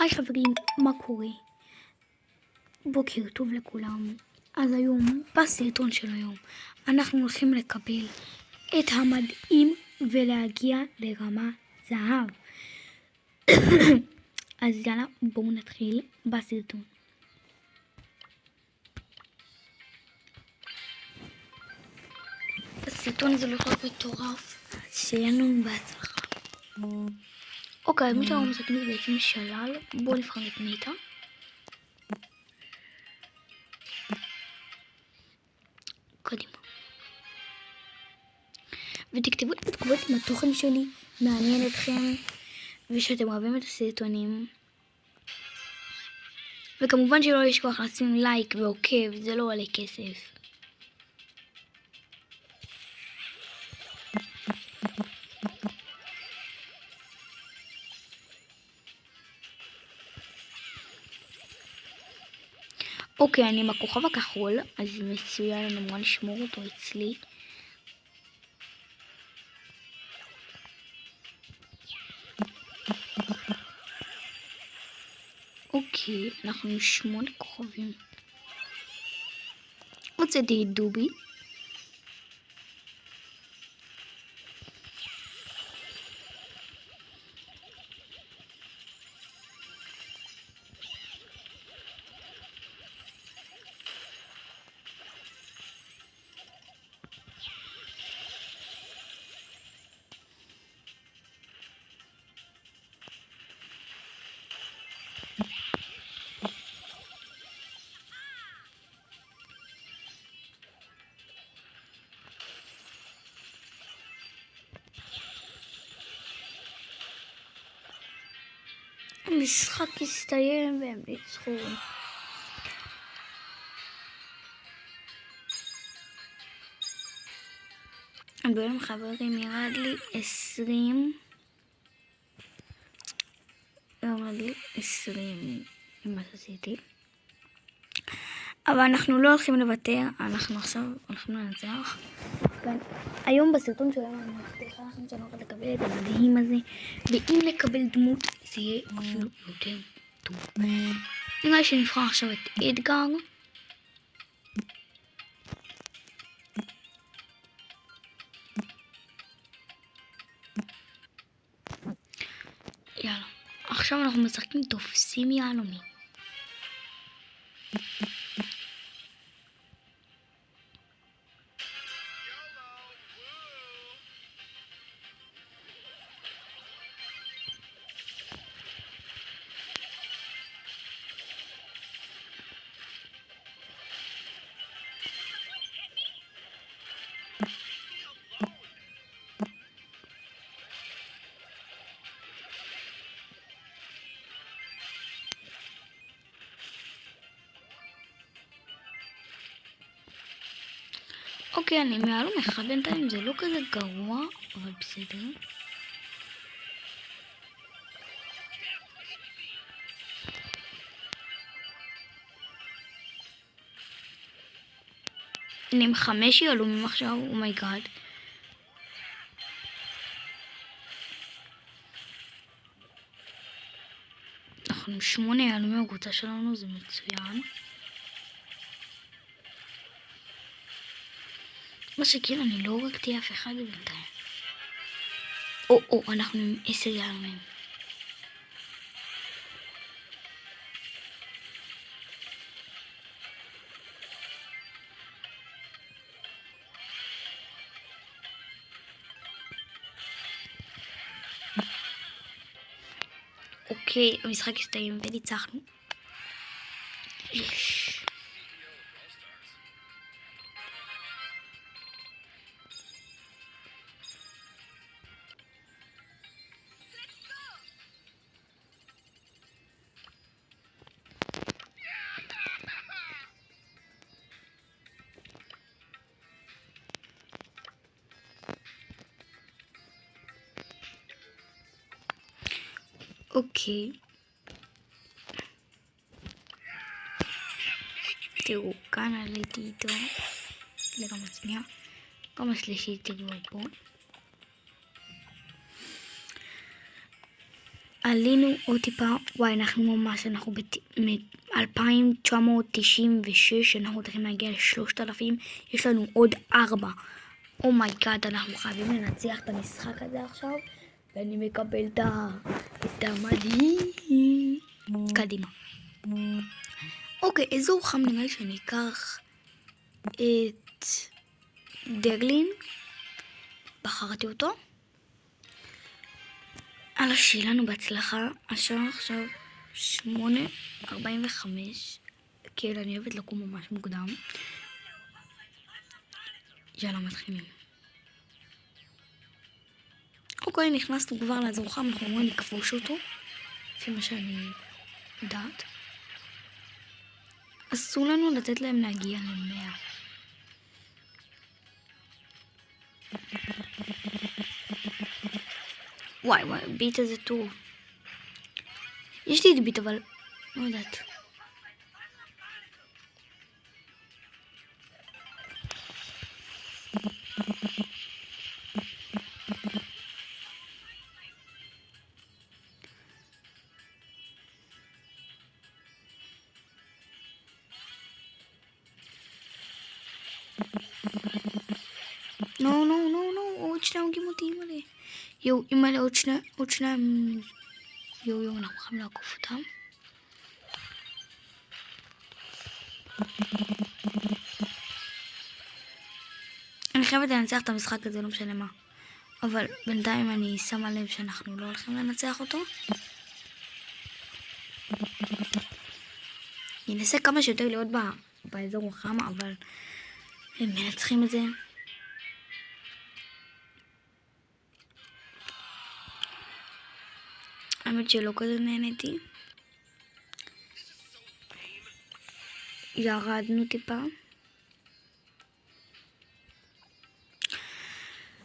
היי חברים, מה קורה? בוקר טוב לכולם. אז היום, בסרטון של היום, אנחנו הולכים לקבל את המדהים ולהגיע לרמה זהב. אז יאללה, בואו נתחיל בסרטון. הסרטון הזה לא כל כך מטורף, שיהיה לנו בהצלחה. אוקיי, מי שאנחנו משחקים זה בעצם שלל. בואו נבחר את ניטה. קדימה. ותכתבו את התגובות עם התוכן שלי, מעניין אתכם, ושאתם אוהבים את הסרטונים. וכמובן שלא לשכוח לשים לייק ועוקב, זה לא עולה כסף. אוקיי, אני עם הכוכב הכחול, אז מצוין, אני אמורה לשמור אותו אצלי. אוקיי, אנחנו עם 8 כוכבים. הוצאתי את דובי. המשחק הסתיים והם ניצחו. ביום חברים ירד לי 20. ירד לי 20 מה שעשיתי. אבל אנחנו לא הולכים לוותר, אנחנו עכשיו הולכים לנצח. היום בסרטון שלנו אני מבטיחה לכם שאני הולכת לקבל את המדהים הזה, ואם לקבל דמות זה יהיה אפילו יותר טוב. נראה שנבחר עכשיו את אדגר. יאללה, עכשיו אנחנו משחקים תופסים יהלומי. אוקיי, אני מעלום אחד בינתיים, זה לא כזה גרוע, אבל בסדר. אני עם 5 יהלומים עכשיו, אומייגאד. אנחנו עם 8 יהלומים בקבוצה שלנו, זה מצוין. מה שכן, אני לא הרגתי אף אחד בינתיים. אנחנו עם 10 יהלומים. אוקיי, המשחק הסתיים וניצחנו. יש. אוקיי. תראו, כאן עליתי איתו לרמה שנייה. רמה שלישית תראו פה. עלינו עוד טיפה, וואי, אנחנו ב-2996, אנחנו צריכים להגיע ל-3000, יש לנו עוד 4. אומייגאד, אנחנו חייבים לנצח את המשחק הזה עכשיו, ואני מקבל את המדהים. קדימה. אוקיי, אזור חם נראה לי שאני אקח את דרלין. בחרתי אותו. הלאה, שיהיה לנו בהצלחה. השעה עכשיו 8:45. כן, אני אוהבת לקום ממש מוקדם. יאללה, מתחילים. אוקיי, נכנסנו כבר לאזור חם, אנחנו אמורים לכבוש אותו, לפי מה שאני יודעת. אסור לנו לתת להם להגיע ל-100. וואי, ביט הזה טוב. יש לי את ביט, אבל לא יודעת. נו, עוד שניים הוגים אותי, אימא'לה. יו, אימא'לה, עוד שניים. יו, אנחנו חייבים לעקוף אותם. אני חייבת לנצח את המשחק הזה, לא משנה מה. אבל בינתיים אני שמה לב שאנחנו לא הולכים לנצח אותו. אני אנסה כמה שיותר להיות באזור החם, אבל הם מנצחים את זה. האמת שלא כזה נהניתי. ירדנו טיפה.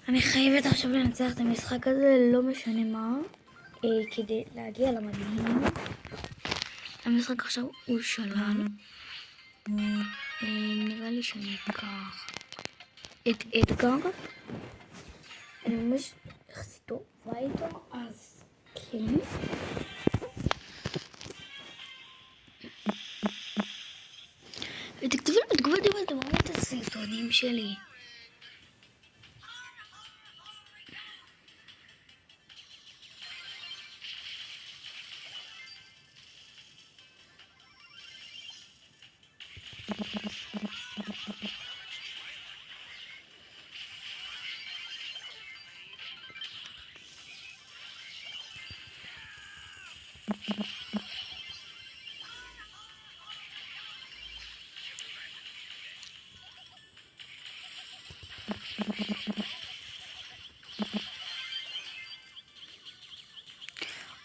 אני חייבת עכשיו לנצח את המשחק הזה, לא משנה מה, כדי להגיע למדהים. המשחק עכשיו הוא שלל. נראה לי שאני אקח את אדגר. אני ממש יחסית טובה איתו, אז כן. ותכתבו לי בתגובות אם אתם רואים את הסרטונים שלי.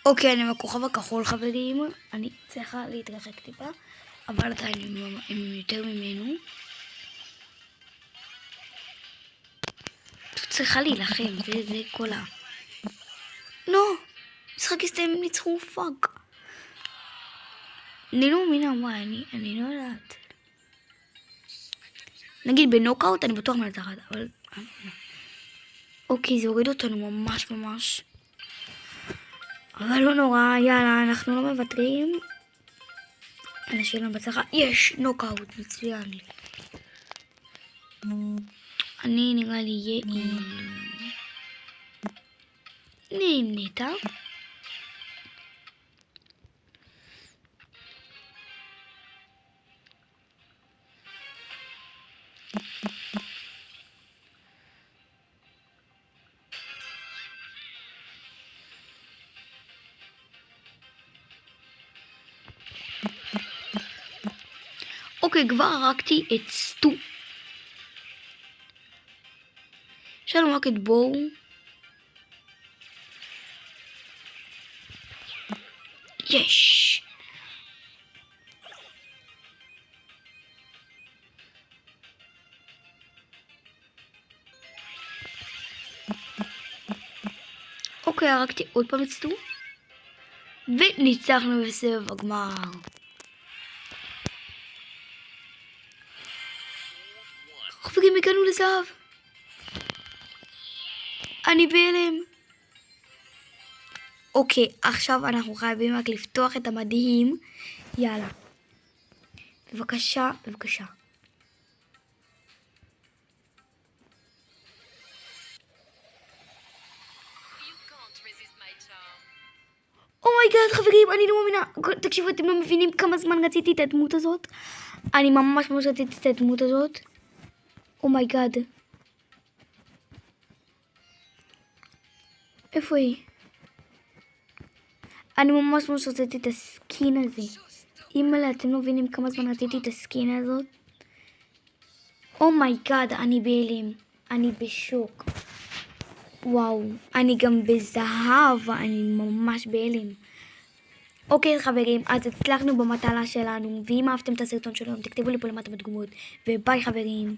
אוקיי, אני בכוכב הכחול, חברים. אני צריכה להתרחק טיפה, אבל עדיין הם יותר ממנו. צריכה להילחם, זה כל ה... לא! משחק הסתיים, הם ניצחו, פאק. אני לא מבינה, וואי, אני לא יודעת. נגיד בנוקאוט אני בטוח מנצחת, אבל... אוקיי, זה הוריד אותנו ממש. אבל לא נורא, יאללה, אנחנו לא מוותרים. אנשים לא בצלחה, יש נוקאוט, מצוין. אני נראה לי יהיה עם נטע. אוקיי, כבר הרגתי את סטו. יש לנו רק את בואו. יש! אוקיי, הרגתי עוד פעם את סטו. וניצחנו בסבב הגמר. חברים, הגענו לזהב. אני בהלם. אוקיי, עכשיו אנחנו חייבים רק לפתוח את המדהים. יאללה. בבקשה, בבקשה. אומייגאד, חברים, אני לא מאמינה. תקשיבו, אתם לא מבינים כמה זמן רציתי את הדמות הזאת? אני ממש רציתי את הדמות הזאת. אומייגאד. איפה היא? אני ממש רציתי את הסקין הזה. אימא'לה, אתם לא מבינים כמה זמן רציתי את הסקין הזאת? אומייגאד, אני בהלם. אני בשוק. וואו, אני גם בזהב, אני ממש בהלם. אוקיי חברים, אז הצלחנו במטלה שלנו, ואם אהבתם את הסרטון שלנו, תכתבו לי פה למטה בתגובות, וביי חברים.